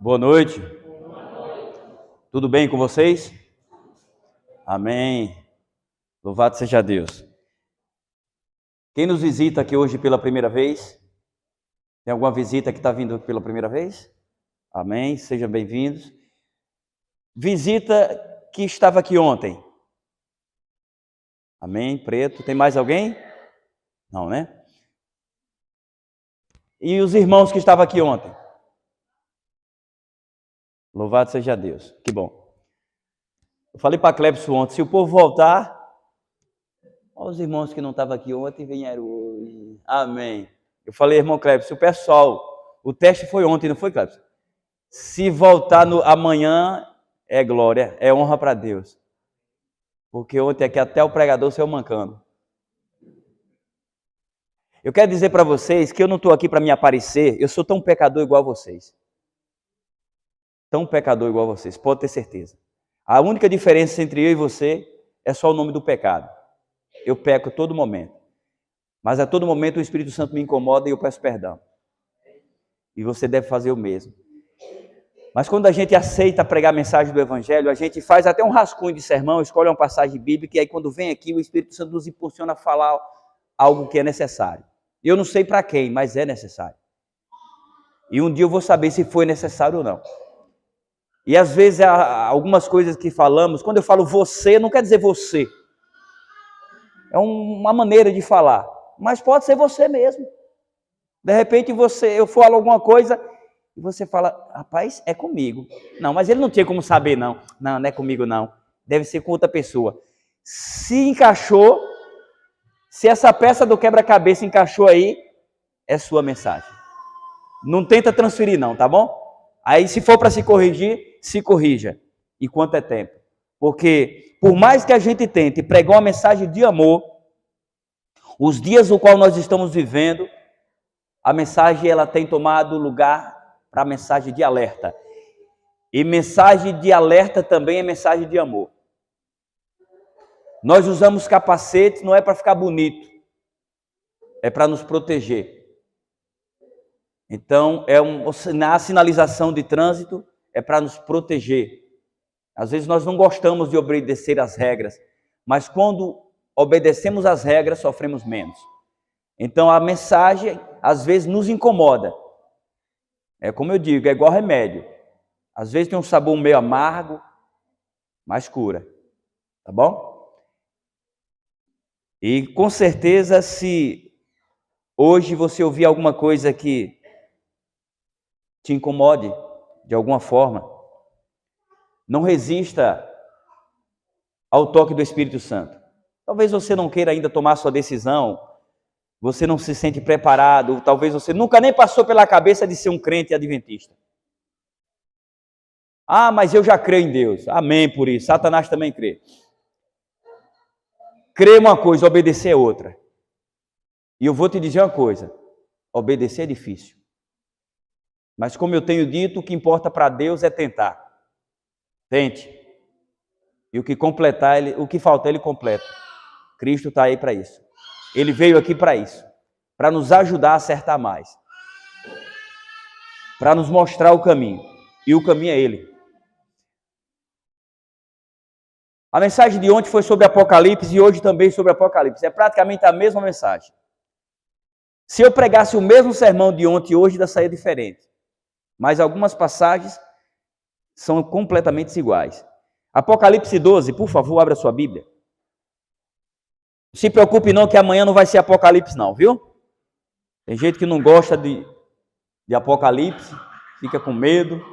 Boa noite. Tudo bem com vocês? Amém. Louvado seja Deus. Quem nos visita aqui hoje pela primeira vez? Tem alguma visita que está vindo pela primeira vez? Amém. Sejam bem-vindos. Visita que estava aqui ontem. Amém. Preto. Tem mais alguém? Não, né? E os irmãos que estavam aqui ontem? Louvado seja Deus. Que bom. Eu falei para Clepson ontem, se o povo voltar, olha os irmãos que não estavam aqui ontem vieram hoje. Amém. Eu falei, irmão Clepson, o pessoal, o teste foi ontem, não foi, Clepson? Se voltar amanhã, é glória, é honra para Deus. Porque ontem aqui até o pregador saiu mancando. Eu quero dizer para vocês que eu não estou aqui para me aparecer, eu sou tão pecador igual a vocês. Tão pecador igual a vocês, pode ter certeza. A única diferença entre eu e você é só o nome do pecado. Eu peco a todo momento. Mas a todo momento o Espírito Santo me incomoda e eu peço perdão. E você deve fazer o mesmo. Mas quando a gente aceita pregar a mensagem do Evangelho, a gente faz até um rascunho de sermão, escolhe uma passagem bíblica, e aí quando vem aqui, o Espírito Santo nos impulsiona a falar algo que é necessário. Eu não sei para quem, mas é necessário. E um dia eu vou saber se foi necessário ou não. E às vezes algumas coisas que falamos, quando eu falo você, não quer dizer você. É uma maneira de falar, mas pode ser você mesmo. De repente eu falo alguma coisa e você fala, rapaz, é comigo. Não, mas ele não tinha como saber, não. Não, não é comigo, não. Deve ser com outra pessoa. Se encaixou, se essa peça do quebra-cabeça encaixou aí, é sua mensagem. Não tenta transferir, não, tá bom? Aí, se for para se corrigir, se corrija, enquanto é tempo. Porque, por mais que a gente tente pregar uma mensagem de amor, os dias no qual nós estamos vivendo, a mensagem ela tem tomado lugar para a mensagem de alerta. E mensagem de alerta também é mensagem de amor. Nós usamos capacetes, não é para ficar bonito, é para nos proteger. Então, na sinalização de trânsito, é para nos proteger. Às vezes nós não gostamos de obedecer às regras, mas quando obedecemos às regras, sofremos menos. Então, a mensagem, às vezes, nos incomoda. É como eu digo, é igual remédio. Às vezes tem um sabor meio amargo, mas cura. Tá bom? E, com certeza, se hoje você ouvir alguma coisa que te incomode de alguma forma, não resista ao toque do Espírito Santo. Talvez você não queira ainda tomar sua decisão, você não se sente preparado, talvez você nunca nem passou pela cabeça de ser um crente adventista. Ah, mas eu já creio em Deus. Amém por isso. Satanás também crê. Crer uma coisa, obedecer é outra. E eu vou te dizer uma coisa, obedecer é difícil. Mas como eu tenho dito, o que importa para Deus é tentar. Tente. E o que falta, Ele completa. Cristo está aí para isso. Ele veio aqui para isso. Para nos ajudar a acertar mais. Para nos mostrar o caminho. E o caminho é Ele. A mensagem de ontem foi sobre Apocalipse e hoje também sobre Apocalipse. É praticamente a mesma mensagem. Se eu pregasse o mesmo sermão de ontem e hoje, ainda saía diferente. Mas algumas passagens são completamente iguais. Apocalipse 12, por favor, abra sua Bíblia. Não se preocupe não, que amanhã não vai ser Apocalipse não, viu? Tem gente que não gosta de Apocalipse, fica com medo.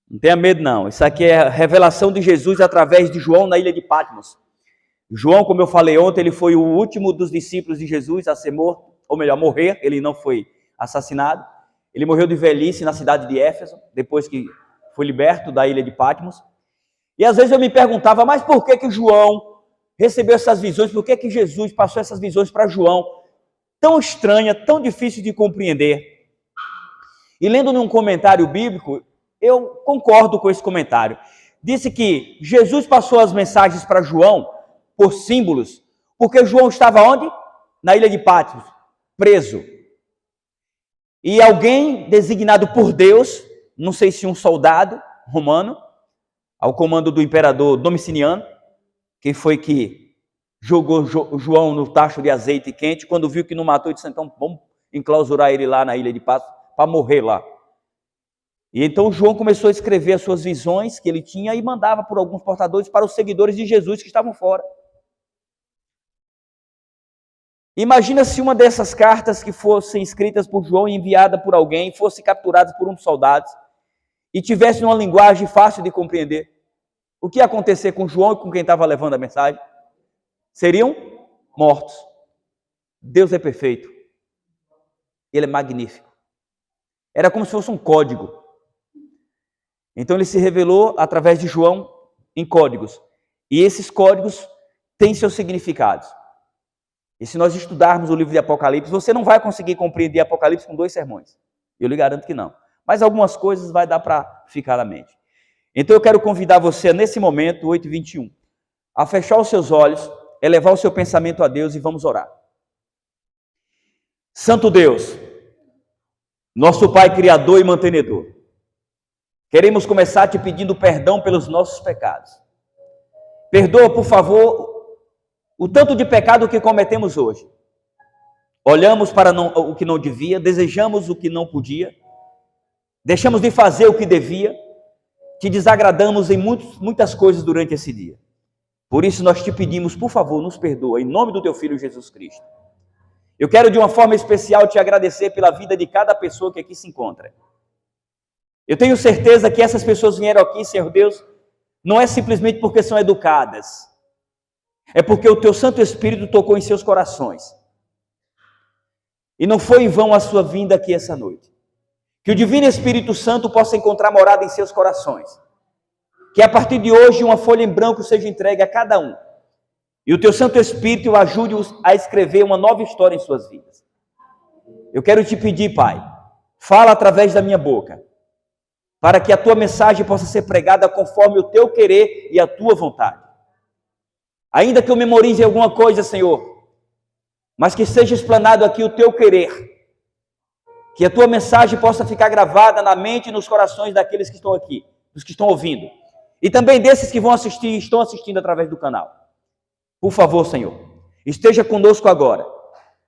Não tenha medo não, isso aqui é a revelação de Jesus através de João na ilha de Patmos. João, como eu falei ontem, ele foi o último dos discípulos de Jesus a ser morto, ou melhor, morrer, ele não foi assassinado. Ele morreu de velhice na cidade de Éfeso, depois que foi liberto da ilha de Patmos. E às vezes eu me perguntava, mas por que João recebeu essas visões? Por que Jesus passou essas visões para João? Tão estranha, tão difícil de compreender. E lendo num comentário bíblico, eu concordo com esse comentário. Disse que Jesus passou as mensagens para João por símbolos, porque João estava onde? Na ilha de Patmos, preso. E alguém designado por Deus não sei se um soldado romano, ao comando do imperador Domiciano, quem foi que jogou João no tacho de azeite quente, quando viu que não matou, ele disse, então vamos enclausurar ele lá na ilha de Páscoa, para morrer lá. E então João começou a escrever as suas visões que ele tinha e mandava por alguns portadores para os seguidores de Jesus que estavam fora. Imagina se uma dessas cartas que fossem escritas por João e enviada por alguém, fosse capturada por um dos soldados e tivesse uma linguagem fácil de compreender. O que ia acontecer com João e com quem estava levando a mensagem? Seriam mortos. Deus é perfeito. Ele é magnífico. Era como se fosse um código. Então ele se revelou através de João em códigos. E esses códigos têm seus significados. E se nós estudarmos o livro de Apocalipse, você não vai conseguir compreender Apocalipse com 2 sermões. Eu lhe garanto que não. Mas algumas coisas vai dar para ficar na mente. Então eu quero convidar você, nesse momento, 8h21, a fechar os seus olhos, elevar o seu pensamento a Deus e vamos orar. Santo Deus, nosso Pai Criador e Mantenedor, queremos começar te pedindo perdão pelos nossos pecados. Perdoa, por favor, o tanto de pecado que cometemos hoje. Olhamos para o que não devia, desejamos o que não podia, deixamos de fazer o que devia, te desagradamos em muitas coisas durante esse dia. Por isso nós te pedimos, por favor, nos perdoa, em nome do teu Filho Jesus Cristo. Eu quero de uma forma especial te agradecer pela vida de cada pessoa que aqui se encontra. Eu tenho certeza que essas pessoas vieram aqui, Senhor Deus, não é simplesmente porque são educadas, é porque o teu Santo Espírito tocou em seus corações. E não foi em vão a sua vinda aqui essa noite. Que o Divino Espírito Santo possa encontrar morada em seus corações. Que a partir de hoje uma folha em branco seja entregue a cada um. E o teu Santo Espírito o ajude a escrever uma nova história em suas vidas. Eu quero te pedir, Pai, fala através da minha boca, para que a tua mensagem possa ser pregada conforme o teu querer e a tua vontade. Ainda que eu memorize alguma coisa, Senhor, mas que seja explanado aqui o teu querer, que a tua mensagem possa ficar gravada na mente e nos corações daqueles que estão aqui, dos que estão ouvindo, e também desses que vão assistir e estão assistindo através do canal. Por favor, Senhor, esteja conosco agora,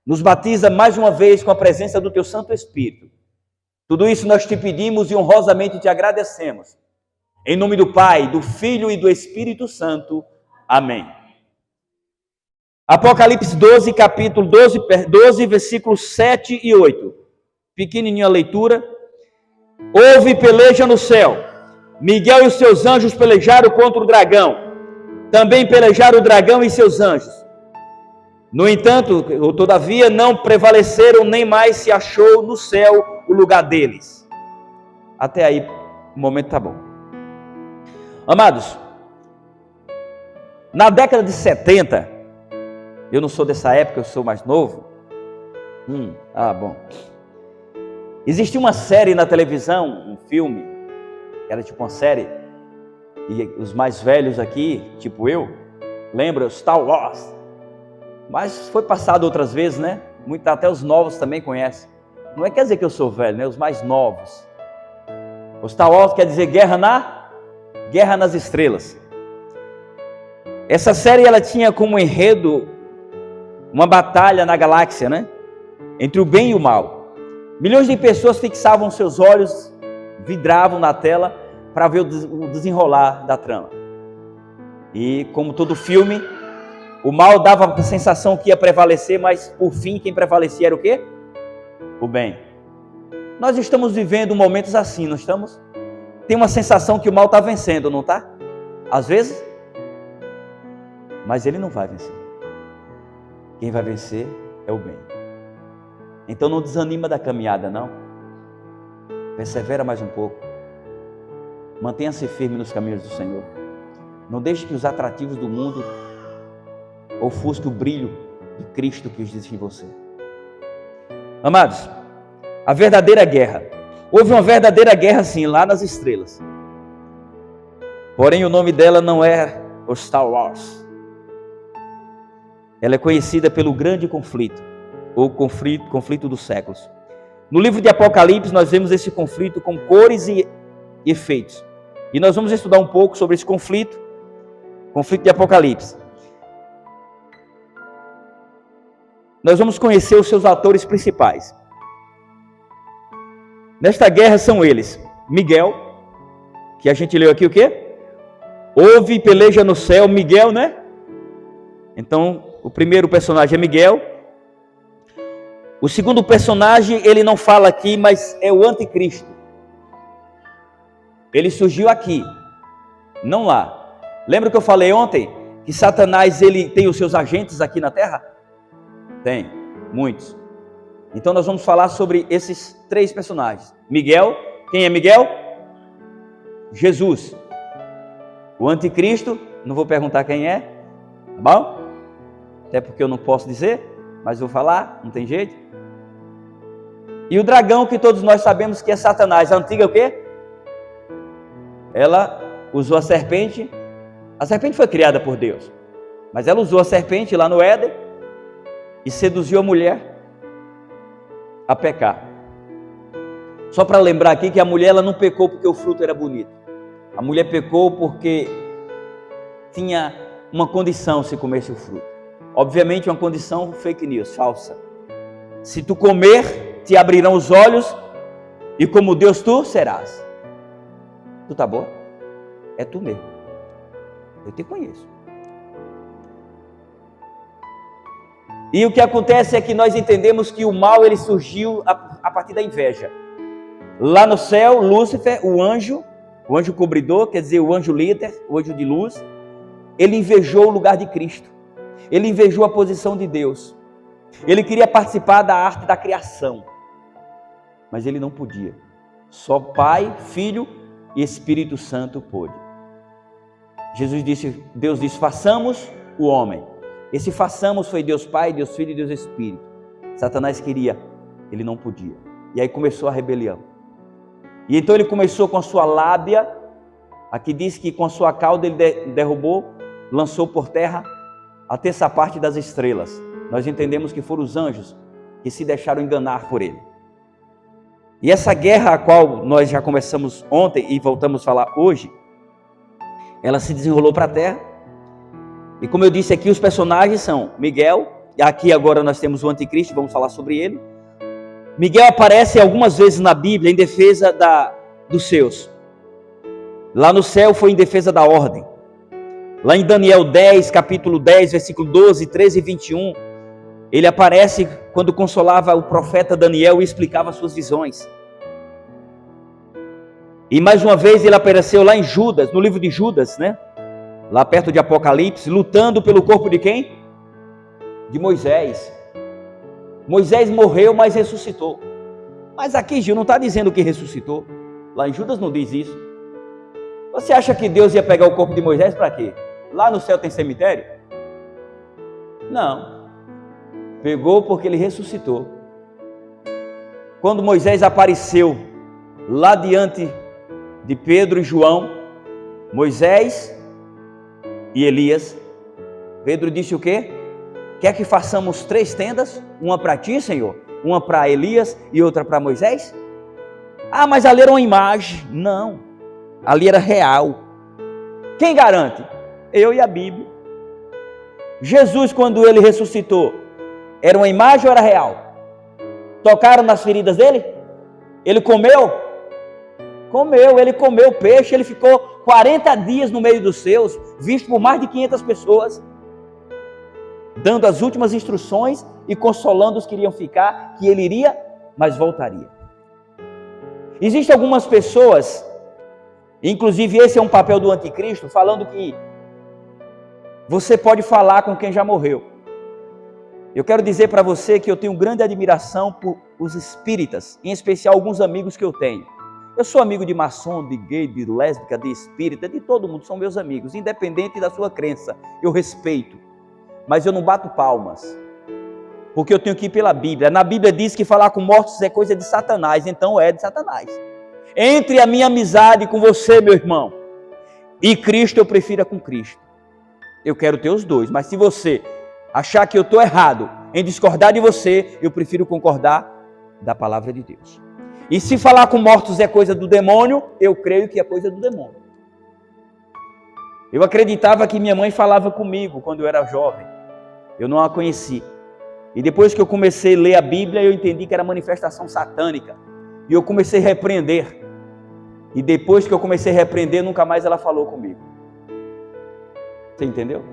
nos batiza mais uma vez com a presença do teu Santo Espírito. Tudo isso nós te pedimos e honrosamente te agradecemos. Em nome do Pai, do Filho e do Espírito Santo. Amém. Apocalipse 12, capítulo 12, versículos 7 e 8. Pequenininha a leitura. Houve peleja no céu. Miguel e os seus anjos pelejaram contra o dragão. Também pelejaram o dragão e seus anjos. No entanto, ou todavia, não prevaleceram, nem mais se achou no céu o lugar deles. Até aí, o momento está bom. Amados, na década de 70, eu não sou dessa época, eu sou mais novo. Bom. Existia uma série na televisão, um filme, era tipo uma série, e os mais velhos aqui, tipo eu, lembram Star Wars. Mas foi passado outras vezes, né? Até os novos também conhecem. Não quer dizer que eu sou velho, né? Os mais novos. O Star Wars quer dizer Guerra nas Estrelas. Essa série ela tinha como enredo uma batalha na galáxia, né? Entre o bem e o mal. Milhões de pessoas fixavam seus olhos, vidravam na tela para ver o desenrolar da trama. E como todo filme, o mal dava a sensação que ia prevalecer, mas por fim quem prevalecia era o quê? O bem. Nós estamos vivendo momentos assim, não estamos? Tem uma sensação que o mal está vencendo, não está? Às vezes. Mas ele não vai vencer. Quem vai vencer é o bem. Então não desanima da caminhada, não. Persevera mais um pouco. Mantenha-se firme nos caminhos do Senhor. Não deixe que os atrativos do mundo ofusque o brilho de Cristo que existe em você. Amados, a verdadeira guerra. Houve uma verdadeira guerra sim, lá nas estrelas. Porém o nome dela não é o Star Wars. Ela é conhecida pelo grande conflito, ou conflito dos séculos. No livro de Apocalipse nós vemos esse conflito com cores e efeitos. E nós vamos estudar um pouco sobre esse conflito de Apocalipse. Nós vamos conhecer os seus atores principais. Nesta guerra são eles: Miguel, que a gente leu aqui o quê? Houve e peleja no céu, Miguel, né? Então, o primeiro personagem é Miguel. O segundo personagem, ele não fala aqui, mas é o anticristo. Ele surgiu aqui, não lá. Lembra que eu falei ontem que Satanás ele tem os seus agentes aqui na terra? Tem, muitos. Então nós vamos falar sobre esses três personagens. Miguel, quem é Miguel? Jesus. O anticristo, não vou perguntar quem é, tá bom? Até porque eu não posso dizer, mas vou falar, não tem jeito. E o dragão, que todos nós sabemos que é Satanás. A antiga o quê? Ela usou a serpente. A serpente foi criada por Deus, mas ela usou a serpente lá no Éden e seduziu a mulher a pecar. Só para lembrar aqui que a mulher ela não pecou porque o fruto era bonito. A mulher pecou porque tinha uma condição se comesse o fruto. Obviamente uma condição fake news, falsa. Se tu comer, te abrirão os olhos e como Deus tu serás. Tu tá boa? É tu mesmo. Eu te conheço. E o que acontece é que nós entendemos que o mal ele surgiu a partir da inveja. Lá no céu, Lúcifer, o anjo cobridor, quer dizer, o anjo líder, o anjo de luz, ele invejou o lugar de Cristo. Ele invejou a posição de Deus. Ele queria participar da arte da criação, mas ele não podia. Só Pai, Filho e Espírito Santo pôde. Deus disse, façamos o homem. Esse façamos foi Deus Pai, Deus Filho e Deus Espírito. Satanás queria, ele não podia. E aí começou a rebelião. E então ele começou com a sua lábia, aqui diz que com a sua cauda ele derrubou, lançou por terra a terça parte das estrelas. Nós entendemos que foram os anjos que se deixaram enganar por ele. E essa guerra a qual nós já começamos ontem e voltamos a falar hoje, ela se desenrolou para a terra. E como eu disse aqui, os personagens são Miguel, e aqui agora nós temos o anticristo, vamos falar sobre ele. Miguel aparece algumas vezes na Bíblia em defesa dos seus. Lá no céu foi em defesa da ordem. Lá em Daniel 10, capítulo 10, versículo 12, 13 e 21, ele aparece quando consolava o profeta Daniel e explicava suas visões. E mais uma vez ele apareceu lá em Judas, no livro de Judas, né? Lá perto de Apocalipse, lutando pelo corpo de quem? De Moisés. Moisés morreu, mas ressuscitou. Mas aqui Gil não está dizendo que ressuscitou. Lá em Judas não diz isso. Você acha que Deus ia pegar o corpo de Moisés para quê? Lá no céu tem cemitério? Não. Pegou porque ele ressuscitou. Quando Moisés apareceu lá diante de Pedro e João, Moisés e Elias, Pedro disse o quê? Quer que façamos 3 tendas? Uma para ti, Senhor, uma para Elias e outra para Moisés? Ah, mas ali era uma imagem. Não, ali era real. Quem garante? Eu e a Bíblia. Jesus, quando ele ressuscitou, era uma imagem ou era real? Tocaram nas feridas dele? Ele comeu? Comeu, ele comeu peixe, ele ficou 40 dias no meio dos seus, visto por mais de 500 pessoas, dando as últimas instruções e consolando os que iriam ficar, que ele iria, mas voltaria. Existem algumas pessoas, inclusive esse é um papel do anticristo, falando que você pode falar com quem já morreu. Eu quero dizer para você que eu tenho grande admiração por os espíritas, em especial alguns amigos que eu tenho. Eu sou amigo de maçom, de gay, de lésbica, de espírita, de todo mundo, são meus amigos, independente da sua crença, eu respeito. Mas eu não bato palmas, porque eu tenho que ir pela Bíblia. Na Bíblia diz que falar com mortos é coisa de Satanás, então é de Satanás. Entre a minha amizade com você, meu irmão, e Cristo, eu prefiro com Cristo. Eu quero ter os dois, mas se você achar que eu estou errado em discordar de você, eu prefiro concordar da palavra de Deus. E se falar com mortos é coisa do demônio, eu creio que é coisa do demônio. Eu acreditava que minha mãe falava comigo quando eu era jovem. Eu não a conheci. E depois que eu comecei a ler a Bíblia, eu entendi que era manifestação satânica. E eu comecei a repreender. E depois que eu comecei a repreender, nunca mais ela falou comigo. Você entendeu?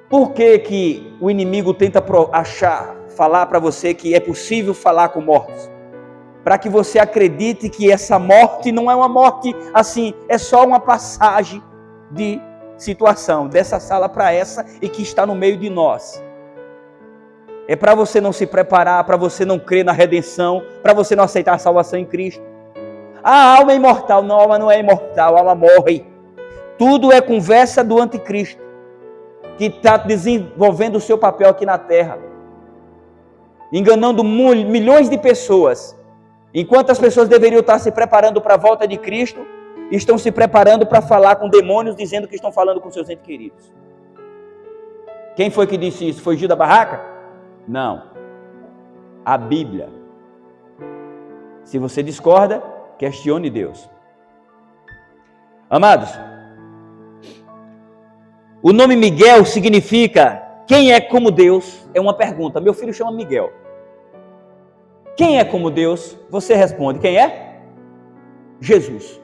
Por que que o inimigo tenta falar para você que é possível falar com mortos? Para que você acredite que essa morte não é uma morte assim, é só uma passagem de situação, dessa sala para essa e que está no meio de nós. É para você não se preparar, para você não crer na redenção, para você não aceitar a salvação em Cristo. A alma é imortal. Não, a alma não é imortal, a alma morre. Tudo é conversa do anticristo, que está desenvolvendo o seu papel aqui na terra, enganando milhões de pessoas. Enquanto as pessoas deveriam estar se preparando para a volta de Cristo, estão se preparando para falar com demônios, dizendo que estão falando com seus entes queridos. Quem foi que disse isso? Foi Gil da Barraca? Não. A Bíblia. Se você discorda, questione Deus. Amados, o nome Miguel significa quem é como Deus? É uma pergunta. Meu filho chama Miguel. Quem é como Deus? Você responde. Quem é? Jesus.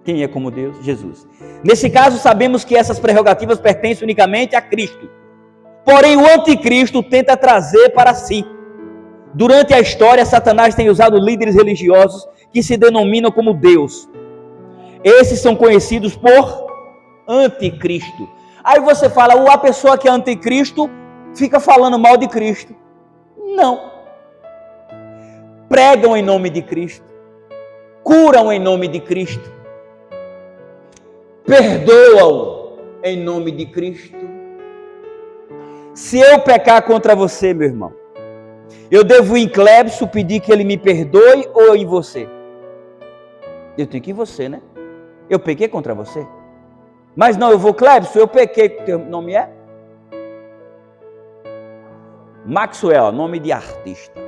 Quem é como Deus? Jesus. Nesse caso, sabemos que essas prerrogativas pertencem unicamente a Cristo. Porém, o anticristo tenta trazer para si. Durante a história, Satanás tem usado líderes religiosos que se denominam como Deus. Esses são conhecidos por anticristo. Aí você fala, a pessoa que é anticristo fica falando mal de Cristo. Não. Pregam em nome de Cristo. Curam em nome de Cristo. Perdoam em nome de Cristo. Se eu pecar contra você, meu irmão, eu devo ir em Clébio pedir que ele me perdoe ou em você? Eu tenho que ir em você, né? Eu pequei contra você. Mas não, eu vou, Clébio, eu pequei. Teu nome é? Maxwell, nome de artista.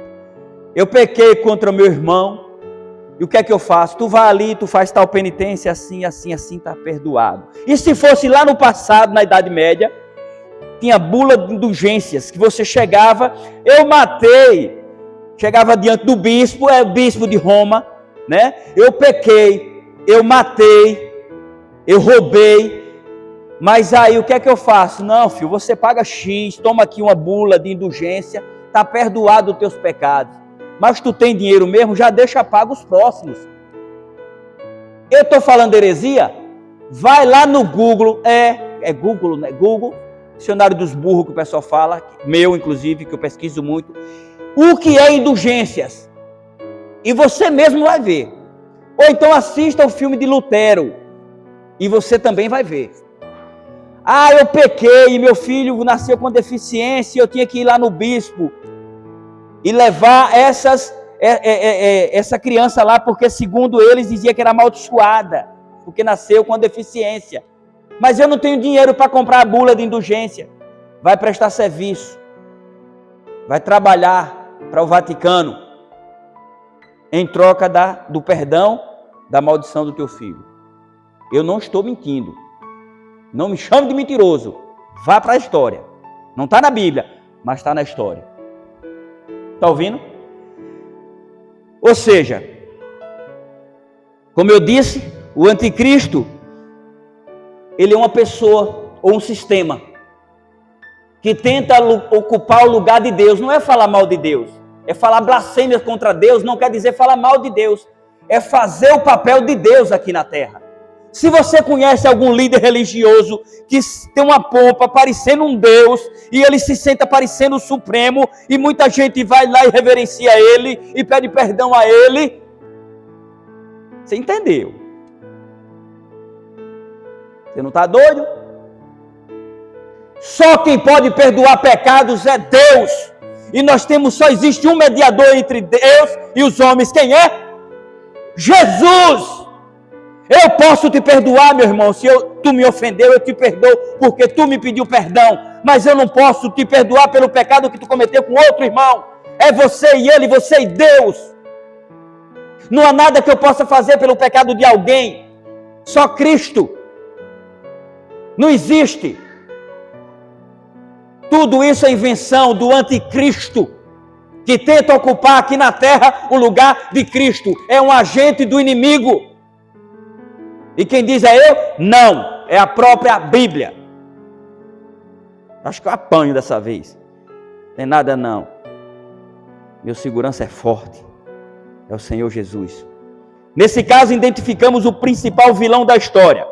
Eu pequei contra o meu irmão. E o que é que eu faço? Tu vai ali, tu faz tal penitência, assim, assim, assim, tá perdoado. E se fosse lá no passado, na Idade Média, tinha bula de indulgências, que você chegava, eu matei, chegava diante do bispo, é o bispo de Roma, né? Eu pequei, eu matei, eu roubei, mas aí o que é que eu faço? Não, filho, você paga X, toma aqui uma bula de indulgência, tá perdoado os teus pecados. Mas tu tem dinheiro mesmo, já deixa pago os próximos. Eu estou falando heresia? Vai lá no Google, é Google, né? Google, dicionário dos burros que o pessoal fala, meu inclusive, que eu pesquiso muito. O que é indulgências? E você mesmo vai ver. Ou então assista o filme de Lutero, e você também vai ver. Ah, eu pequei, meu filho nasceu com deficiência, eu tinha que ir lá no bispo e levar essa criança lá, porque segundo eles dizia que era amaldiçoada, porque nasceu com deficiência. Mas eu não tenho dinheiro para comprar a bula de indulgência. Vai prestar serviço, vai trabalhar para o Vaticano, em troca do perdão da maldição do teu filho. Eu não estou mentindo. Não me chame de mentiroso. Vá para a história. Não está na Bíblia, mas está na história. Está ouvindo? Ou seja, como eu disse, o anticristo, ele é uma pessoa ou um sistema que tenta ocupar o lugar de Deus. Não é falar mal de Deus, é falar blasfêmias contra Deus, não quer dizer falar mal de Deus, é fazer o papel de Deus aqui na terra. Se você conhece algum líder religioso que tem uma pompa parecendo um Deus e ele se senta parecendo o Supremo e muita gente vai lá e reverencia ele e pede perdão a ele, você entendeu? Você não está doido? Só quem pode perdoar pecados é Deus. E nós temos, só existe um mediador entre Deus e os homens. Quem é? Jesus! Eu posso te perdoar, meu irmão, se tu me ofendeu, eu te perdoo, porque tu me pediu perdão. Mas eu não posso te perdoar pelo pecado que tu cometeu com outro irmão. É você e ele, você e Deus. Não há nada que eu possa fazer pelo pecado de alguém. Só Cristo. Não existe. Tudo isso é invenção do anticristo, que tenta ocupar aqui na terra o lugar de Cristo. É um agente do inimigo. E quem diz é eu? Não. É a própria Bíblia. Acho que eu apanho dessa vez. Não tem nada não. Meu segurança é forte. É o Senhor Jesus. Nesse caso, identificamos o principal vilão da história.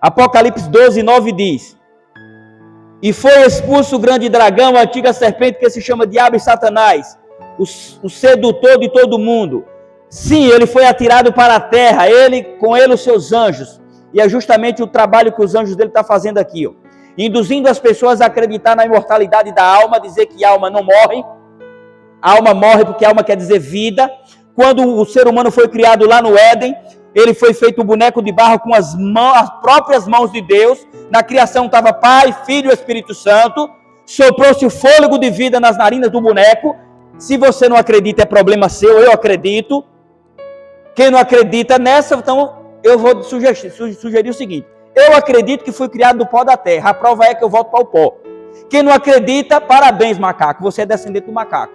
Apocalipse 12, 9 diz: e foi expulso o grande dragão, a antiga serpente que se chama Diabo e Satanás, o sedutor de todo mundo. Sim, ele foi atirado para a terra, com ele os seus anjos. E é justamente o trabalho que os anjos dele estão fazendo aqui, ó. Induzindo as pessoas a acreditar na imortalidade da alma, dizer que a alma não morre. A alma morre porque a alma quer dizer vida. Quando o ser humano foi criado lá no Éden, ele foi feito um boneco de barro com as próprias mãos de Deus. Na criação estava Pai, Filho e Espírito Santo. Soprou-se o fôlego de vida nas narinas do boneco. Se você não acredita, é problema seu, eu acredito. Quem não acredita nessa, então eu vou sugerir o seguinte: eu acredito que fui criado do pó da terra, a prova é que eu volto para o pó. Quem não acredita, parabéns, macaco, você é descendente do macaco.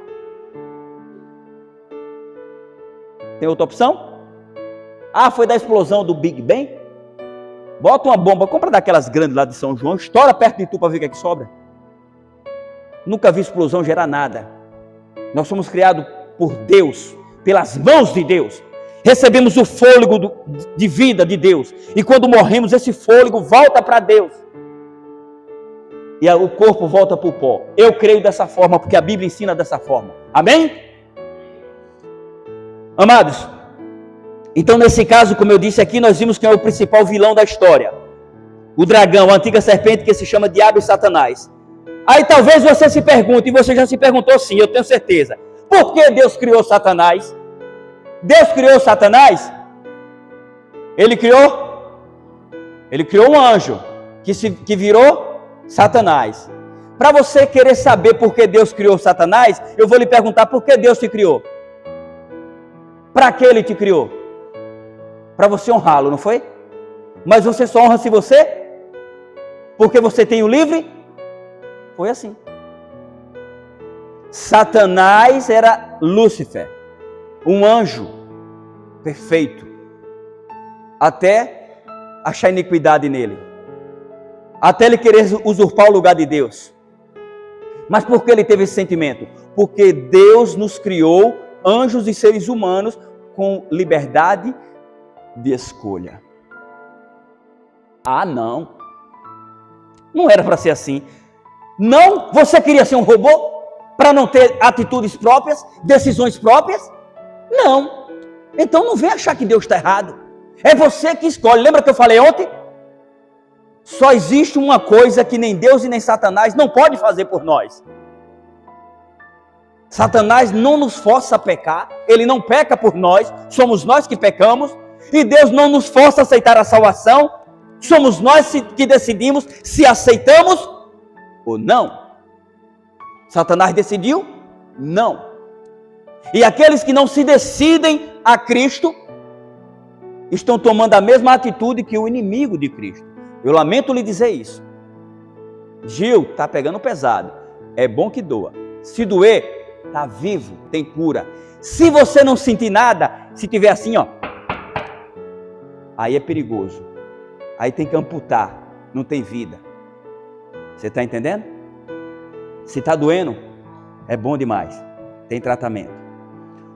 Tem outra opção? Ah, foi da explosão do Big Bang? Bota uma bomba, compra daquelas grandes lá de São João, estoura perto de tu para ver o que é que sobra. Nunca vi explosão gerar nada. Nós somos criados por Deus, pelas mãos de Deus. Recebemos o fôlego de vida de Deus. E quando morremos, esse fôlego volta para Deus. E o corpo volta para o pó. Eu creio dessa forma, porque a Bíblia ensina dessa forma. Amém? Amados, então nesse caso, como eu disse aqui, nós vimos quem é o principal vilão da história. O dragão, a antiga serpente que se chama Diabo e Satanás. Aí talvez você se pergunte, e você já se perguntou sim, eu tenho certeza. Por que Deus criou Satanás? Deus criou Satanás? Ele criou um anjo que virou Satanás. Para você querer saber por que Deus criou Satanás, eu vou lhe perguntar por que Deus te criou. Para que ele te criou? Para você honrá-lo, não foi? Mas você só honra se você? Porque você tem o livre? Foi assim. Satanás era Lúcifer, um anjo perfeito, até achar iniquidade nele, até ele querer usurpar o lugar de Deus. Mas por que ele teve esse sentimento? Porque Deus nos criou, anjos e seres humanos, com liberdade de escolha. Ah, não. Não era para ser assim. Não, você queria ser um robô? Para não ter atitudes próprias, decisões próprias? Não. Então não vem achar que Deus está errado. É você que escolhe. Lembra que eu falei ontem? Só existe uma coisa que nem Deus e nem Satanás não pode fazer por nós. Satanás não nos força a pecar, ele não peca por nós, somos nós que pecamos, e Deus não nos força a aceitar a salvação, somos nós que decidimos se aceitamos ou não. Satanás decidiu? Não. E aqueles que não se decidem a Cristo, estão tomando a mesma atitude que o inimigo de Cristo. Eu lamento lhe dizer isso. Gil, está pegando pesado, é bom que doa. Se doer, está vivo, tem cura. Se você não sentir nada, se tiver assim, ó, aí é perigoso. Aí tem que amputar, não tem vida. Você está entendendo? Se está doendo, é bom demais, tem tratamento.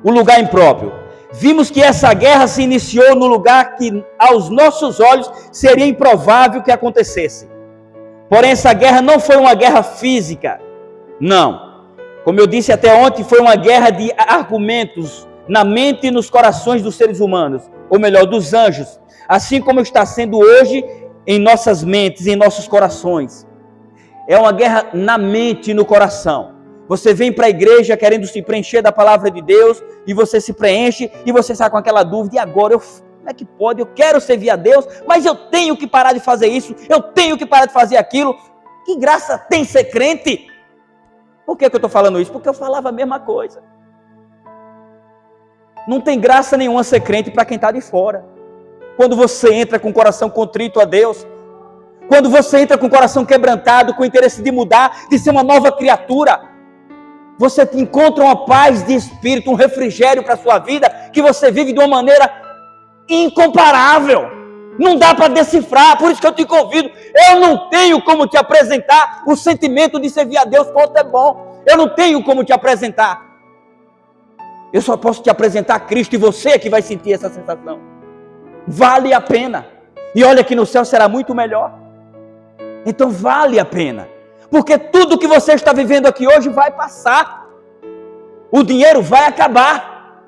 O lugar impróprio. Vimos que essa guerra se iniciou no lugar que aos nossos olhos seria improvável que acontecesse. Porém, essa guerra não foi uma guerra física, não. Como eu disse até ontem, foi uma guerra de argumentos na mente e nos corações dos seres humanos, ou melhor, dos anjos, assim como está sendo hoje em nossas mentes, em nossos corações. É uma guerra na mente e no coração. Você vem para a igreja querendo se preencher da palavra de Deus, e você se preenche, e você sai com aquela dúvida: e agora, como é que pode? Eu quero servir a Deus, mas eu tenho que parar de fazer isso, eu tenho que parar de fazer aquilo. Que graça tem ser crente? Por que eu estou falando isso? Porque eu falava a mesma coisa. Não tem graça nenhuma ser crente para quem está de fora. Quando você entra com o coração contrito a Deus, quando você entra com o coração quebrantado, com o interesse de mudar, de ser uma nova criatura, você encontra uma paz de espírito, um refrigério para a sua vida, que você vive de uma maneira incomparável. Não dá para decifrar, por isso que eu te convido. Eu não tenho como te apresentar o sentimento de servir a Deus quanto é bom. Eu não tenho como te apresentar. Eu só posso te apresentar Cristo, e você é que vai sentir essa sensação. Vale a pena. E olha que no céu será muito melhor. Então vale a pena. Porque tudo que você está vivendo aqui hoje vai passar. O dinheiro vai acabar.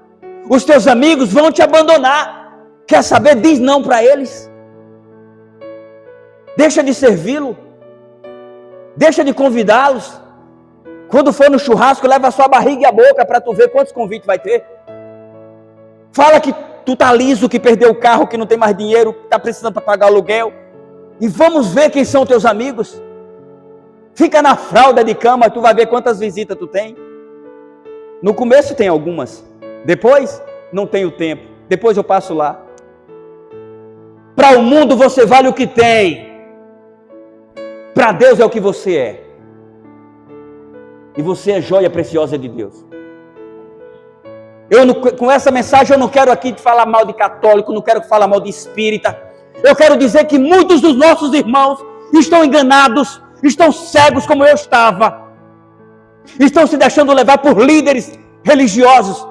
Os teus amigos vão te abandonar. Quer saber? Diz não para eles. Deixa de servi-lo. Deixa de convidá-los. Quando for no churrasco, leva a sua barriga e a boca para tu ver quantos convites vai ter. Fala que tu tá liso, que perdeu o carro, que não tem mais dinheiro, que está precisando para pagar o aluguel. E vamos ver quem são teus amigos. Fica na fralda de cama, tu vai ver quantas visitas tu tem. No começo tem algumas. Depois, não tenho tempo. Depois eu passo lá. Para o mundo você vale o que tem. Para Deus é o que você é. E você é joia preciosa de Deus. Com essa mensagem eu não quero aqui falar mal de católico, não quero falar mal de espírita. Eu quero dizer que muitos dos nossos irmãos estão enganados, estão cegos como eu estava. Estão se deixando levar por líderes religiosos.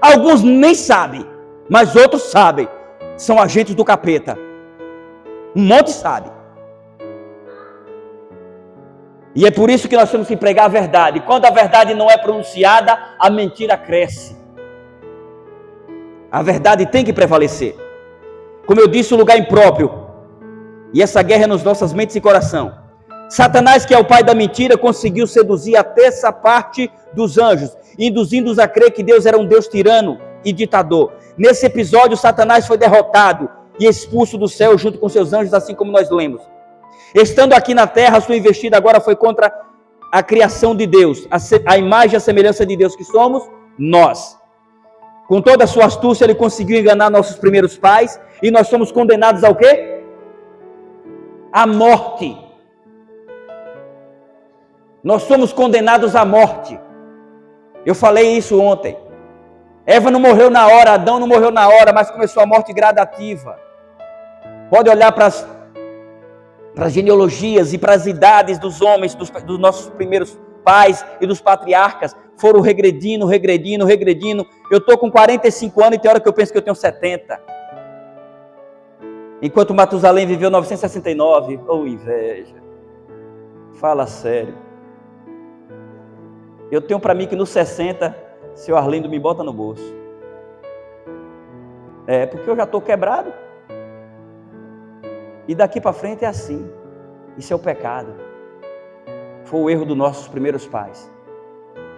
Alguns nem sabem, mas outros sabem. São agentes do capeta. Um monte sabe. E é por isso que nós temos que pregar a verdade. Quando a verdade não é pronunciada, a mentira cresce. A verdade tem que prevalecer. Como eu disse, o lugar impróprio. E essa guerra é nas nossas mentes e coração. Satanás, que é o pai da mentira, conseguiu seduzir a terça parte dos anjos, induzindo-os a crer que Deus era um Deus tirano e ditador. Nesse episódio, Satanás foi derrotado e expulso do céu junto com seus anjos, assim como nós lemos. Estando aqui na terra, sua investida agora foi contra a criação de Deus, a imagem e a semelhança de Deus que somos nós. Com toda a sua astúcia, ele conseguiu enganar nossos primeiros pais, e nós somos condenados ao quê? À morte. Nós somos condenados à morte. Eu falei isso ontem. Eva não morreu na hora, Adão não morreu na hora, mas começou a morte gradativa. Pode olhar para as genealogias e para as idades dos homens, dos nossos primeiros pais e dos patriarcas, foram regredindo. Eu estou com 45 anos e tem hora que eu penso que eu tenho 70. Enquanto Matusalém viveu 969. Oh, inveja. Fala sério. Eu tenho para mim que nos 60, seu Arlindo me bota no bolso. Porque eu já estou quebrado. E daqui para frente é assim. Isso é o pecado. Foi o erro dos nossos primeiros pais.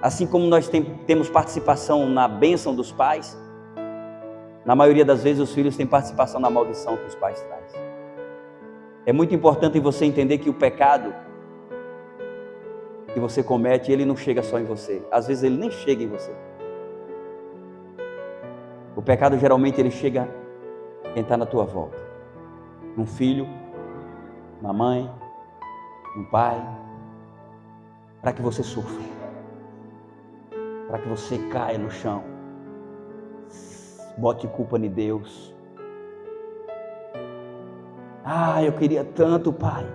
Assim como nós temos participação na bênção dos pais, na maioria das vezes os filhos têm participação na maldição que os pais trazem. É muito importante você entender que o pecado que você comete, ele não chega só em você. Às vezes ele nem chega em você. O pecado geralmente ele chega quem está na tua volta. Um filho, uma mãe, um pai, para que você sofra, para que você caia no chão, bote culpa em Deus. Eu queria tanto, pai,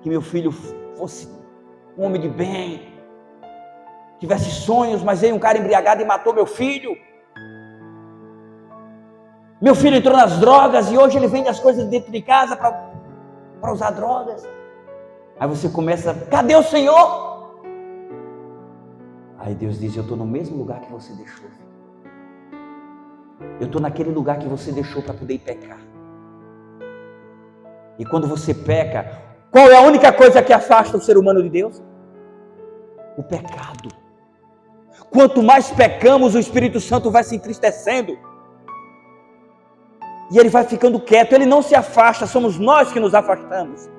que meu filho fosse um homem de bem, tivesse sonhos, mas veio um cara embriagado e matou meu filho. Meu filho entrou nas drogas e hoje ele vende as coisas dentro de casa para usar drogas. Aí você começa, cadê o Senhor? Aí Deus diz, eu estou no mesmo lugar que você deixou. Eu estou naquele lugar que você deixou para poder pecar. E quando você peca, qual é a única coisa que afasta o ser humano de Deus? O pecado. Quanto mais pecamos, o Espírito Santo vai se entristecendo. E ele vai ficando quieto, ele não se afasta, somos nós que nos afastamos.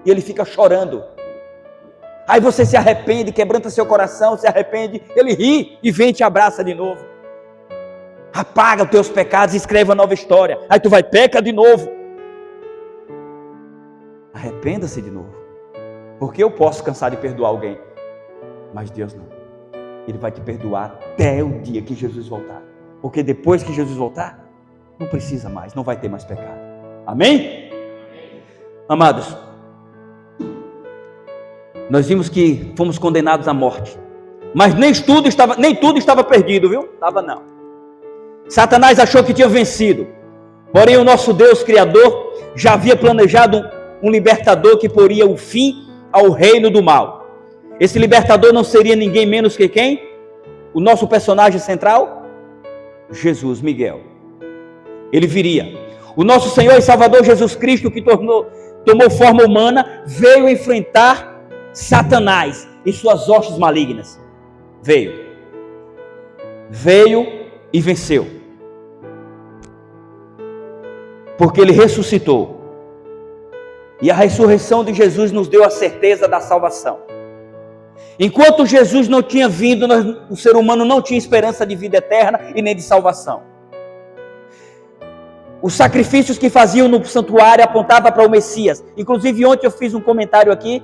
E ele fica chorando. Aí você se arrepende, quebranta seu coração, se arrepende, ele ri e vem e te abraça de novo. Apaga os teus pecados e escreve uma nova história. Aí tu vai, peca de novo. Arrependa-se de novo. Porque eu posso cansar de perdoar alguém, mas Deus não. Ele vai te perdoar até o dia que Jesus voltar. Porque depois que Jesus voltar, não precisa mais, não vai ter mais pecado. Amém? Amados, nós vimos que fomos condenados à morte. Mas nem tudo estava perdido, viu? Estava não. Satanás achou que tinha vencido. Porém, o nosso Deus Criador já havia planejado um libertador que poria o fim ao reino do mal. Esse libertador não seria ninguém menos que quem? O nosso personagem central? Jesus, Miguel. Ele viria. O nosso Senhor e Salvador Jesus Cristo, que tomou forma humana, veio enfrentar Satanás e suas hostes malignas. Veio e venceu. Porque ele ressuscitou. E a ressurreição de Jesus nos deu a certeza da salvação. Enquanto Jesus não tinha vindo, o ser humano não tinha esperança de vida eterna e nem de salvação. Os sacrifícios que faziam no santuário apontavam para o Messias. Inclusive ontem eu fiz um comentário aqui,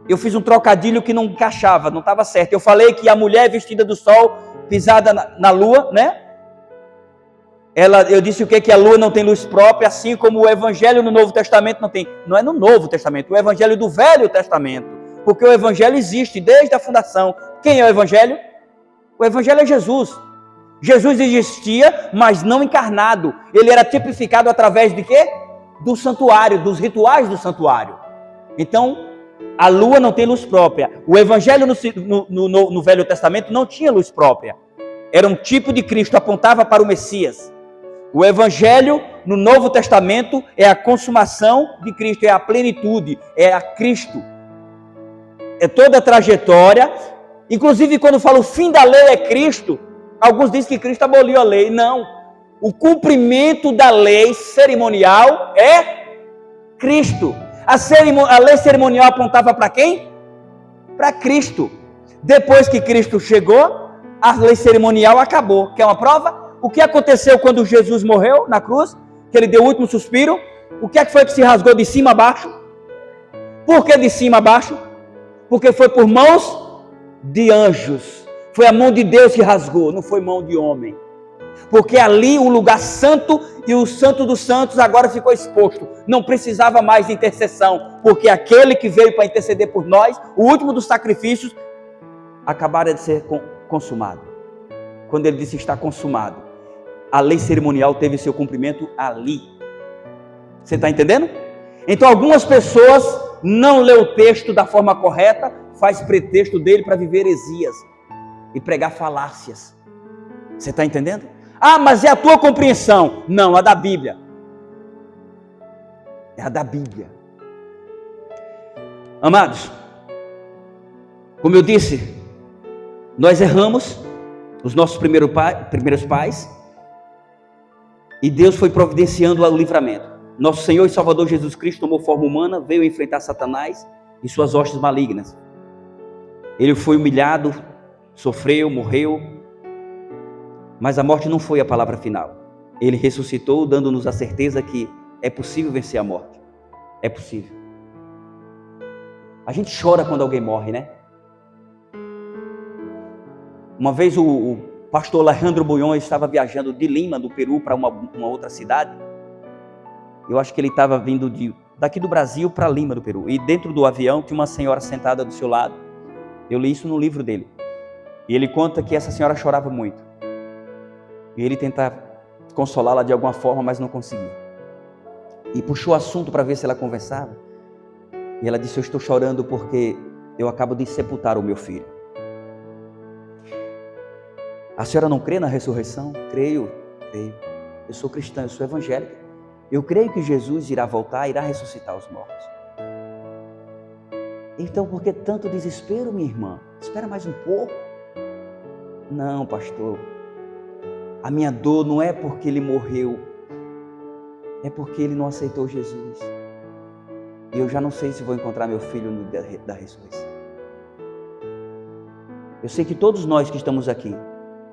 eu fiz um trocadilho que não encaixava, não estava certo. Eu falei que a mulher vestida do sol, pisada na lua, né? Eu disse o que? Que a lua não tem luz própria, assim como o Evangelho no Novo Testamento não tem. Não é no Novo Testamento, o Evangelho do Velho Testamento. Porque o Evangelho existe desde a fundação. Quem é o Evangelho? O Evangelho é Jesus. Jesus existia, mas não encarnado. Ele era tipificado através de quê? Do santuário, dos rituais do santuário. Então, a lua não tem luz própria. O Evangelho no Velho Testamento não tinha luz própria. Era um tipo de Cristo, apontava para o Messias. O Evangelho no Novo Testamento é a consumação de Cristo, é a plenitude, é a Cristo. É toda a trajetória. Inclusive, quando fala o fim da lei é Cristo, alguns dizem que Cristo aboliu a lei. Não. O cumprimento da lei cerimonial é Cristo. A lei cerimonial apontava para quem? Para Cristo. Depois que Cristo chegou, a lei cerimonial acabou. Quer uma prova? O que aconteceu quando Jesus morreu na cruz? Que ele deu o último suspiro. O que foi que se rasgou de cima a baixo? Por que de cima a baixo? Porque foi por mãos de anjos. Foi a mão de Deus que rasgou, não foi mão de homem. Porque ali o lugar santo e o santo dos santos agora ficou exposto. Não precisava mais de intercessão, porque aquele que veio para interceder por nós, o último dos sacrifícios, acabara de ser consumado. Quando ele disse está consumado, a lei cerimonial teve seu cumprimento ali. Você está entendendo? Então algumas pessoas não lê o texto da forma correta, faz pretexto dele para viver heresias e pregar falácias. Você está entendendo? Ah, mas é a tua compreensão. Não, a da Bíblia. É a da Bíblia. Amados, como eu disse, nós erramos, os nossos primeiros pais, e Deus foi providenciando o livramento. Nosso Senhor e Salvador Jesus Cristo tomou forma humana, veio enfrentar Satanás e suas hostes malignas. Ele foi humilhado, sofreu, morreu, mas a morte não foi a palavra final. Ele ressuscitou, dando-nos a certeza que é possível vencer a morte. É possível. A gente chora quando alguém morre, né? Uma vez o pastor Alejandro Bulhões estava viajando de Lima, do Peru, para uma outra cidade. Eu acho que ele estava vindo daqui do Brasil para Lima, do Peru. E dentro do avião tinha uma senhora sentada do seu lado. Eu li isso no livro dele. E ele conta que essa senhora chorava muito. E ele tentava consolá-la de alguma forma, mas não conseguia. E puxou o assunto para ver se ela conversava. E ela disse, eu estou chorando porque eu acabo de sepultar o meu filho. A senhora não crê na ressurreição? Creio. Eu sou cristã, eu sou evangélica. Eu creio que Jesus irá voltar, irá ressuscitar os mortos. Então, por que tanto desespero, minha irmã? Espera mais um pouco. Não, pastor. A minha dor não é porque ele morreu. É porque ele não aceitou Jesus. E eu já não sei se vou encontrar meu filho no dia da ressurreição. Eu sei que todos nós que estamos aqui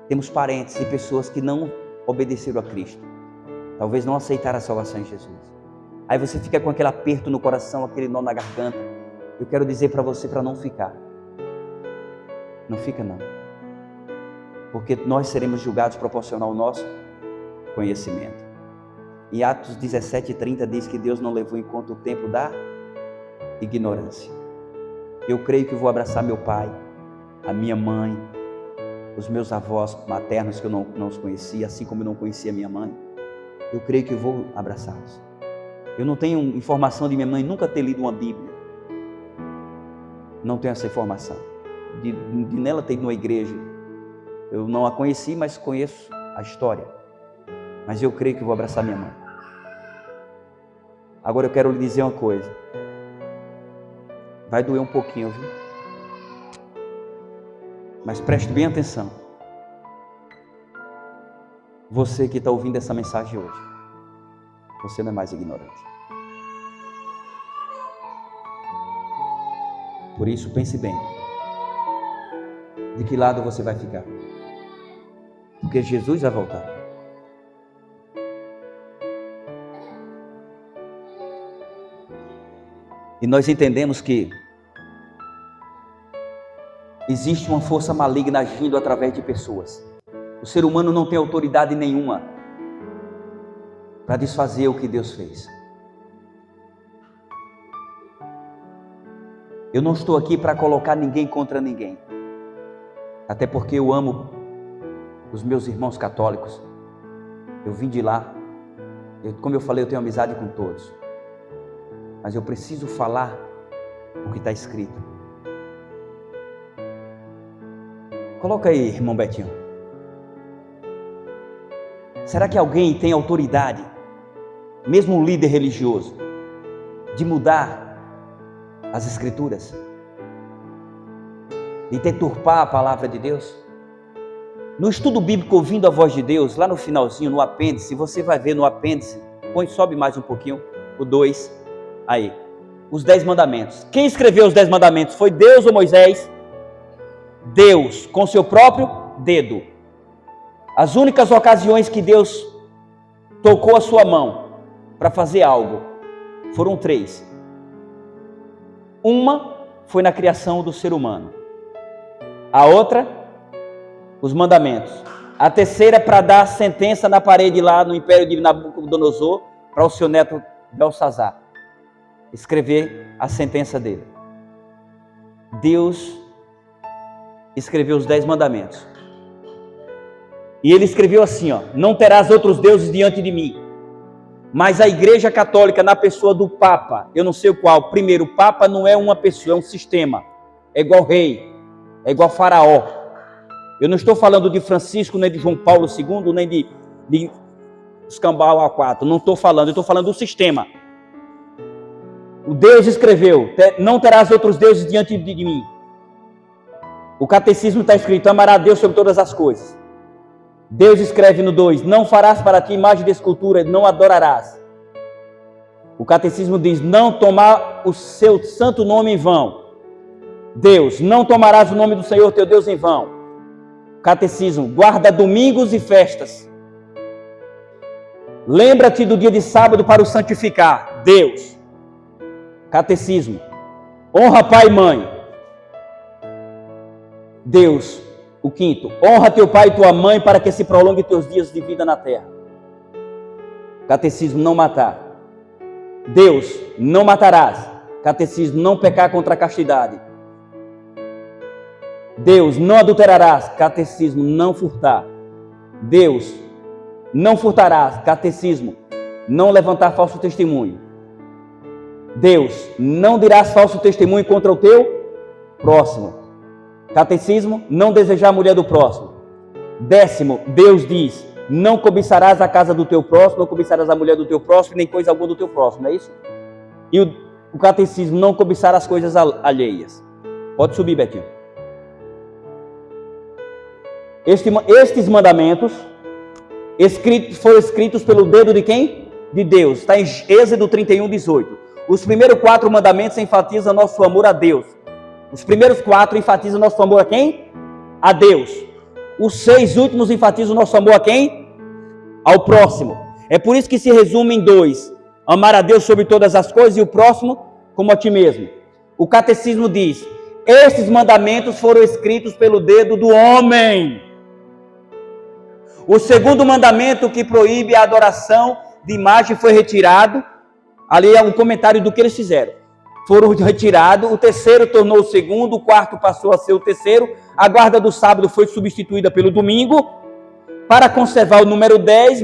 temos parentes e pessoas que não obedeceram a Cristo. Talvez não aceitaram a salvação em Jesus. Aí você fica com aquele aperto no coração, aquele nó na garganta. Eu quero dizer para você para não ficar. Não fica não. Porque nós seremos julgados proporcional ao nosso conhecimento. Em Atos 17:30 diz que Deus não levou em conta o tempo da ignorância. Eu creio que vou abraçar meu pai, a minha mãe, os meus avós maternos que eu não os conhecia, assim como eu não conhecia minha mãe. Eu creio que vou abraçá-los. Eu não tenho informação de minha mãe nunca ter lido uma Bíblia. Não tenho essa informação. De nela ter ido numa igreja. Eu não a conheci, mas conheço a história. Mas eu creio que vou abraçar minha mãe. Agora eu quero lhe dizer uma coisa. Vai doer um pouquinho, viu? Mas preste bem atenção. Você que está ouvindo essa mensagem hoje, você não é mais ignorante. Por isso, pense bem. De que lado você vai ficar? Porque Jesus vai voltar. E nós entendemos que existe uma força maligna agindo através de pessoas. O ser humano não tem autoridade nenhuma para desfazer o que Deus fez. Eu não estou aqui para colocar ninguém contra ninguém. Até porque eu amo os meus irmãos católicos. Eu vim de lá. Como eu falei, eu tenho amizade com todos. Mas eu preciso falar o que está escrito. Coloca aí, irmão Betinho. Será que alguém tem autoridade, mesmo um líder religioso, de mudar as Escrituras? De deturpar a palavra de Deus? No estudo bíblico Ouvindo a Voz de Deus, lá no finalzinho, no apêndice, você vai ver no apêndice, sobe mais um pouquinho, o 2, aí, os 10 mandamentos. Quem escreveu os 10 mandamentos? Foi Deus ou Moisés? Deus, com seu próprio dedo. As únicas ocasiões que Deus tocou a sua mão para fazer algo foram 3. Uma foi na criação do ser humano. A outra, os mandamentos. A terceira, para dar a sentença na parede lá no Império de Nabucodonosor, para o seu neto Belsazar escrever a sentença dele. Deus escreveu os 10 mandamentos. E ele escreveu assim, ó: não terás outros deuses diante de mim. Mas a Igreja Católica, na pessoa do Papa, eu não sei o qual, primeiro, o Papa não é uma pessoa, é um sistema. É igual rei, é igual faraó. Eu não estou falando de Francisco, nem de João Paulo II, nem de Escambau A4. Não estou falando, eu estou falando do sistema. O Deus escreveu: não terás outros deuses diante de mim. O catecismo está escrito: amará a Deus sobre todas as coisas. Deus escreve no 2: não farás para ti imagem de escultura, não adorarás. O catecismo diz: não tomar o seu santo nome em vão. Deus: não tomarás o nome do Senhor teu Deus em vão. Catecismo: guarda domingos e festas. Lembra-te do dia de sábado para o santificar. Deus. Catecismo: honra pai e mãe. Deus. O 5º: honra teu pai e tua mãe para que se prolongue teus dias de vida na terra. Catecismo: não matar. Deus: não matarás. Catecismo: não pecar contra a castidade. Deus: não adulterarás. Catecismo: não furtar. Deus: não furtarás. Catecismo: não levantar falso testemunho. Deus: não dirás falso testemunho contra o teu próximo. Catecismo: não desejar a mulher do próximo. 10º, Deus diz: não cobiçarás a casa do teu próximo, não cobiçarás a mulher do teu próximo, nem coisa alguma do teu próximo, não é isso? E o catecismo: não cobiçar as coisas alheias. Pode subir, Betinho. Estes mandamentos foram escritos pelo dedo de quem? De Deus. Está em Êxodo 31:18. Os primeiros 4 mandamentos enfatizam nosso amor a Deus. Os primeiros 4 enfatizam nosso amor a quem? a Deus. Os 6 últimos enfatizam o nosso amor a quem? Ao próximo. É por isso que se resume em 2. Amar a Deus sobre todas as coisas e o próximo como a ti mesmo. O catecismo diz: estes mandamentos foram escritos pelo dedo do homem. O segundo mandamento, que proíbe a adoração de imagem, foi retirado. Ali é um comentário do que eles fizeram. Foram retirados. O terceiro tornou o segundo. O quarto passou a ser o terceiro. A guarda do sábado foi substituída pelo domingo. Para conservar o número 10,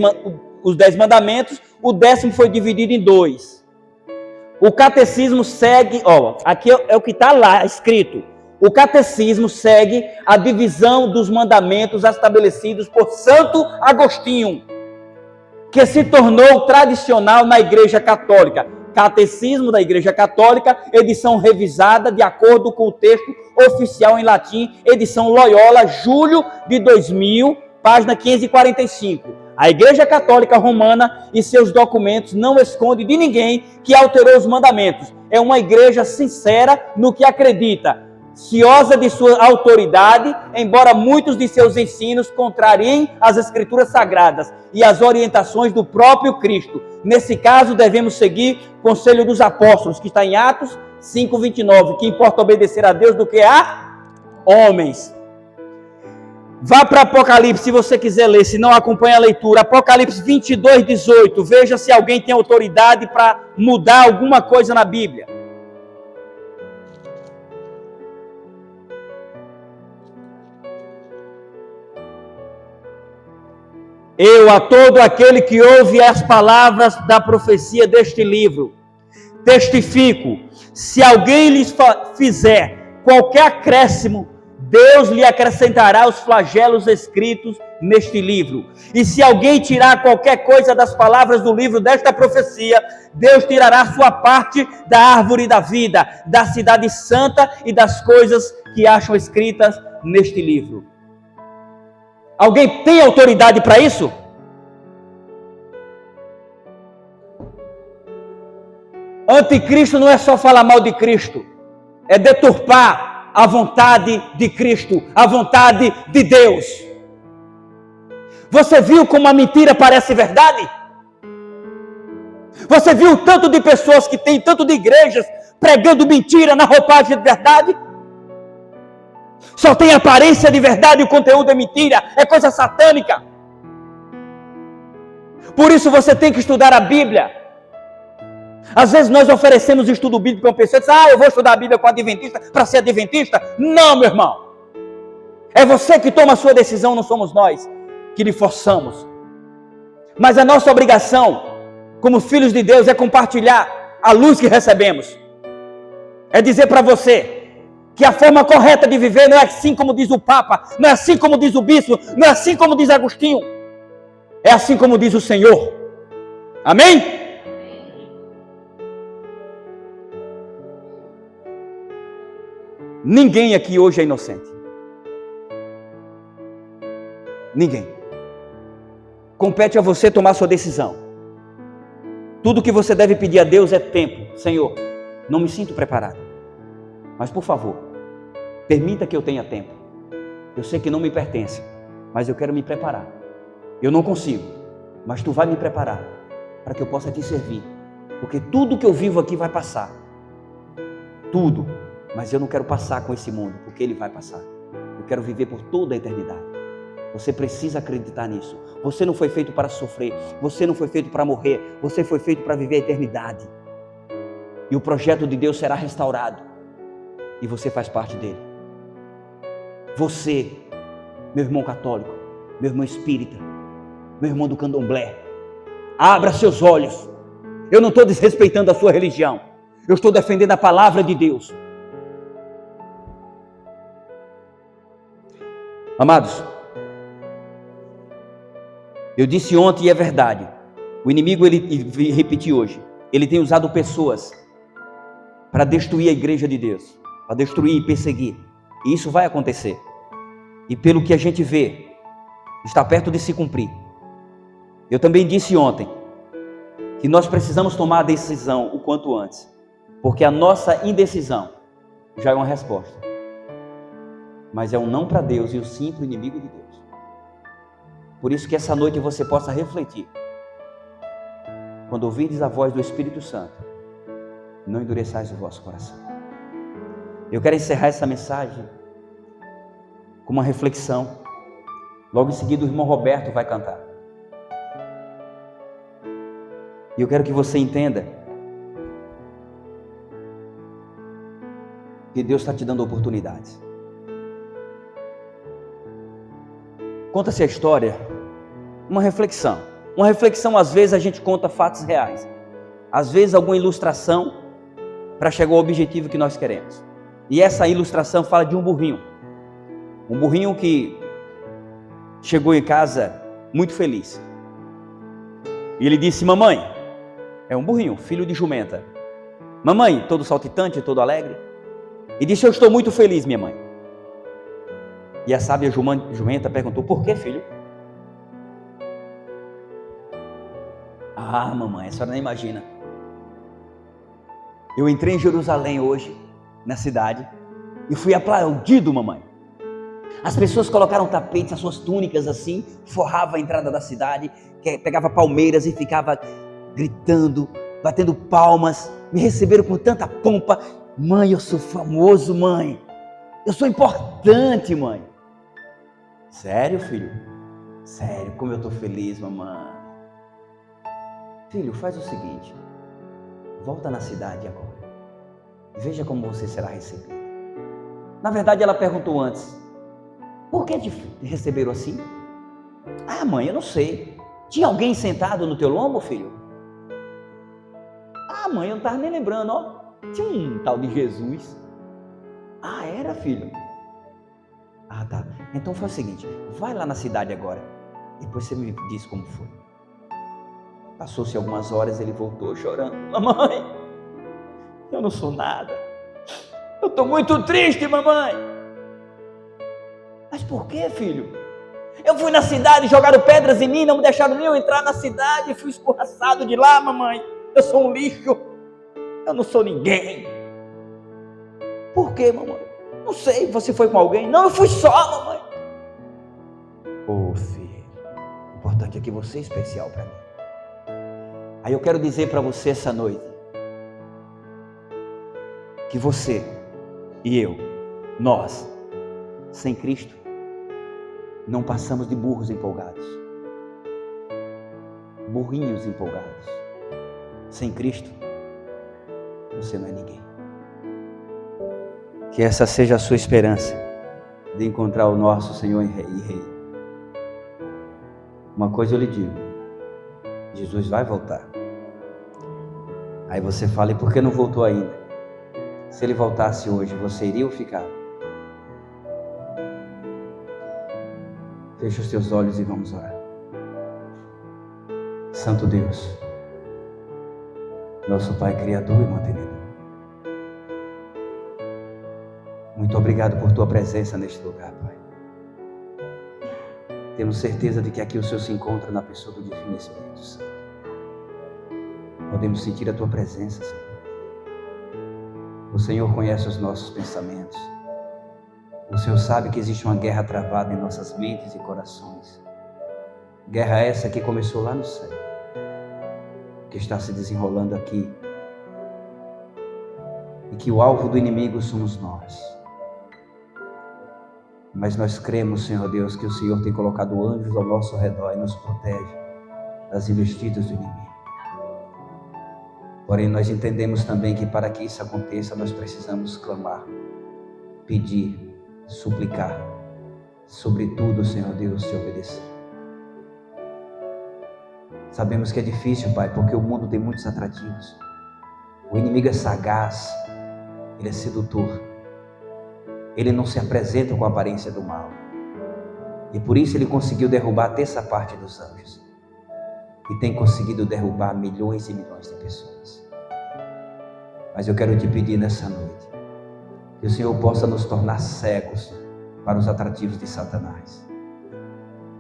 os 10 mandamentos, o 10º foi dividido em 2. O catecismo segue, aqui é o que está lá escrito. O catecismo segue a divisão dos mandamentos estabelecidos por Santo Agostinho, que se tornou tradicional na Igreja Católica. Catecismo da Igreja Católica, edição revisada de acordo com o texto oficial em latim, edição Loyola, julho de 2000, página 545. A Igreja Católica Romana e seus documentos não esconde de ninguém que alterou os mandamentos. É uma igreja sincera no que acredita, ciosa de sua autoridade, embora muitos de seus ensinos contrariem as Escrituras Sagradas e as orientações do próprio Cristo. Nesse caso, devemos seguir o Conselho dos Apóstolos, que está em Atos 5:29, que importa obedecer a Deus do que a homens. Vá para Apocalipse, se você quiser ler, se não acompanha a leitura. Apocalipse 22:18. Veja se alguém tem autoridade para mudar alguma coisa na Bíblia. Eu, a todo aquele que ouve as palavras da profecia deste livro, testifico, se alguém lhes fizer qualquer acréscimo, Deus lhe acrescentará os flagelos escritos neste livro. E se alguém tirar qualquer coisa das palavras do livro desta profecia, Deus tirará sua parte da árvore da vida, da cidade santa e das coisas que acham escritas neste livro. Alguém tem autoridade para isso? Anticristo não é só falar mal de Cristo, é deturpar a vontade de Cristo, a vontade de Deus. Você viu como a mentira parece verdade? Você viu o tanto de pessoas que tem, tanto de igrejas pregando mentira na roupagem de verdade? Só tem aparência de verdade e o conteúdo é mentira, é coisa satânica. Por isso você tem que estudar a Bíblia. Às vezes nós oferecemos estudo bíblico para uma pessoa e diz: eu vou estudar a Bíblia com adventista para ser adventista. Não, meu irmão. É você que toma a sua decisão, não somos nós que lhe forçamos. Mas a nossa obrigação, como filhos de Deus, é compartilhar a luz que recebemos. É dizer para você que a forma correta de viver não é assim como diz o Papa, não é assim como diz o Bispo, não é assim como diz Agostinho. É assim como diz o Senhor. Amém? Ninguém aqui hoje é inocente. Ninguém. Compete a você tomar sua decisão. Tudo que você deve pedir a Deus é tempo. Senhor, não me sinto preparado, mas por favor, permita que eu tenha tempo. Eu sei que não me pertence, mas eu quero me preparar. Eu não consigo, mas Tu vai me preparar para que eu possa Te servir. Porque tudo que eu vivo aqui vai passar. Tudo. Mas eu não quero passar com esse mundo, porque ele vai passar. Eu quero viver por toda a eternidade. Você precisa acreditar nisso. Você não foi feito para sofrer. Você não foi feito para morrer. Você foi feito para viver a eternidade. E o projeto de Deus será restaurado. E você faz parte dele. Você, meu irmão católico, meu irmão espírita, meu irmão do candomblé, abra seus olhos. Eu não estou desrespeitando a sua religião. Eu estou defendendo a palavra de Deus. Amados, eu disse ontem e é verdade, o inimigo, ele repetiu hoje, ele tem usado pessoas para destruir a igreja de Deus, para destruir e perseguir, e isso vai acontecer, e pelo que a gente vê, está perto de se cumprir. Eu também disse ontem, que nós precisamos tomar a decisão o quanto antes, porque a nossa indecisão já é uma resposta. mas é um não para Deus e um sim para o inimigo de Deus. Por isso que essa noite você possa refletir. Quando ouvirdes a voz do Espírito Santo, não endureçais o vosso coração. Eu quero encerrar essa mensagem com uma reflexão. Logo em seguida o irmão Roberto vai cantar. E eu quero que você entenda que Deus está te dando oportunidades. Conta-se a história, uma reflexão. Uma reflexão, às vezes, a gente conta fatos reais. Às vezes, alguma ilustração para chegar ao objetivo que nós queremos. E essa ilustração fala de um burrinho. Um burrinho que chegou em casa muito feliz. E ele disse: mamãe, é um burrinho, filho de jumenta. Mamãe, todo saltitante, todo alegre. E disse: eu estou muito feliz, minha mãe. E a sábia jumenta perguntou: por que, filho? Ah, mamãe, a senhora nem imagina. Eu entrei em Jerusalém hoje, na cidade, e fui aplaudido, mamãe. As pessoas colocaram tapetes, as suas túnicas assim, forrava a entrada da cidade, pegava palmeiras e ficava gritando, batendo palmas, me receberam com tanta pompa. Mãe, eu sou famoso, mãe. Eu sou importante, mãe. Sério, filho? Sério, como eu estou feliz, mamãe. Filho, faz o seguinte, volta na cidade agora. Veja como você será recebido. Na verdade, ela perguntou antes: por que te receberam assim? Ah, mãe, eu não sei. Tinha alguém sentado no teu lombo, filho? Ah, mãe, eu não estava nem lembrando, ó. Tinha um tal de Jesus. Ah, era, filho? Ah, tá. Então faz o seguinte, vai lá na cidade agora. Depois você me diz como foi. Passou-se algumas horas, ele voltou chorando. Mamãe, eu não sou nada. Eu estou muito triste, mamãe. Mas por que, filho? Eu fui na cidade, jogaram pedras em mim, não me deixaram nem eu entrar na cidade, fui escorraçado de lá, mamãe. Eu sou um lixo. Eu não sou ninguém. Por que, mamãe? Não sei, você foi com alguém? Não, eu fui só, mamãe. Ô, filho, o importante é que você é especial para mim. Aí eu quero dizer para você essa noite, que você e eu, nós, sem Cristo, não passamos de burros empolgados. Burrinhos empolgados. Sem Cristo, você não é ninguém. Que essa seja a sua esperança de encontrar o nosso Senhor e Rei. Uma coisa eu lhe digo: Jesus vai voltar. Aí você fala: e por que não voltou ainda? Se ele voltasse hoje, você iria ou ficava? Feche os teus olhos e vamos orar. Santo Deus, nosso Pai Criador e mantenedor, muito obrigado por tua presença neste lugar, Pai. Temos certeza de que aqui o Senhor se encontra na pessoa do Divino Espírito Santo. Podemos sentir a tua presença, Senhor. O Senhor conhece os nossos pensamentos. O Senhor sabe que existe uma guerra travada em nossas mentes e corações. Guerra essa que começou lá no céu, que está se desenrolando aqui. E que o alvo do inimigo somos nós. Mas nós cremos, Senhor Deus, que o Senhor tem colocado anjos ao nosso redor e nos protege das investidas do inimigo. Porém, nós entendemos também que para que isso aconteça, nós precisamos clamar, pedir, suplicar, sobretudo, Senhor Deus, te obedecer. Sabemos que é difícil, Pai, porque o mundo tem muitos atrativos. O inimigo é sagaz, ele é sedutor. Ele não se apresenta com a aparência do mal. E por isso ele conseguiu derrubar a terça parte dos anjos. E tem conseguido derrubar milhões e milhões de pessoas. Mas eu quero te pedir nessa noite, que o Senhor possa nos tornar cegos para os atrativos de Satanás.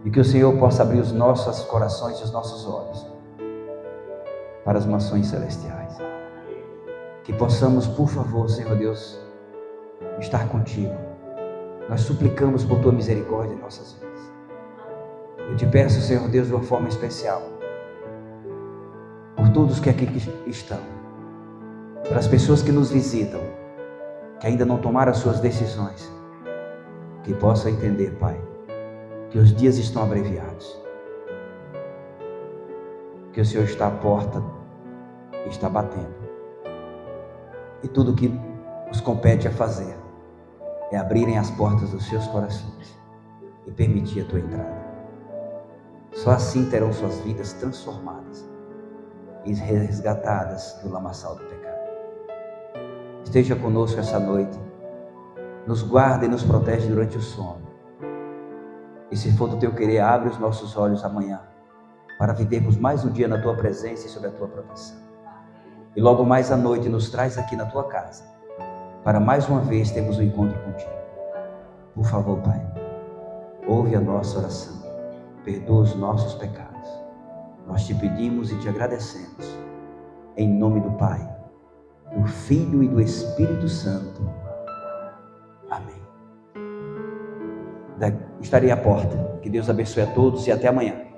E que o Senhor possa abrir os nossos corações e os nossos olhos para as mansões celestiais. Que possamos, por favor, Senhor Deus, estar contigo Nós suplicamos por tua misericórdia em nossas vidas. Eu te peço, Senhor Deus, de uma forma especial, por todos que aqui estão, pelas pessoas que nos visitam, que ainda não tomaram as suas decisões, que possam entender, Pai, que os dias estão abreviados, que o Senhor está à porta, está batendo, e tudo que nos compete a fazer é abrirem as portas dos seus corações e permitir a tua entrada. Só assim terão suas vidas transformadas e resgatadas do lamaçal do pecado. Esteja conosco essa noite, nos guarda e nos protege durante o sono. E se for do teu querer, abre os nossos olhos amanhã, para vivermos mais um dia na tua presença e sob a tua proteção. E logo mais à noite nos traz aqui na tua casa, para mais uma vez termos um encontro contigo. Por favor, Pai, ouve a nossa oração, perdoa os nossos pecados. Nós te pedimos e te agradecemos, em nome do Pai, do Filho e do Espírito Santo. Amém. Estarei à porta. Que Deus abençoe a todos e até amanhã.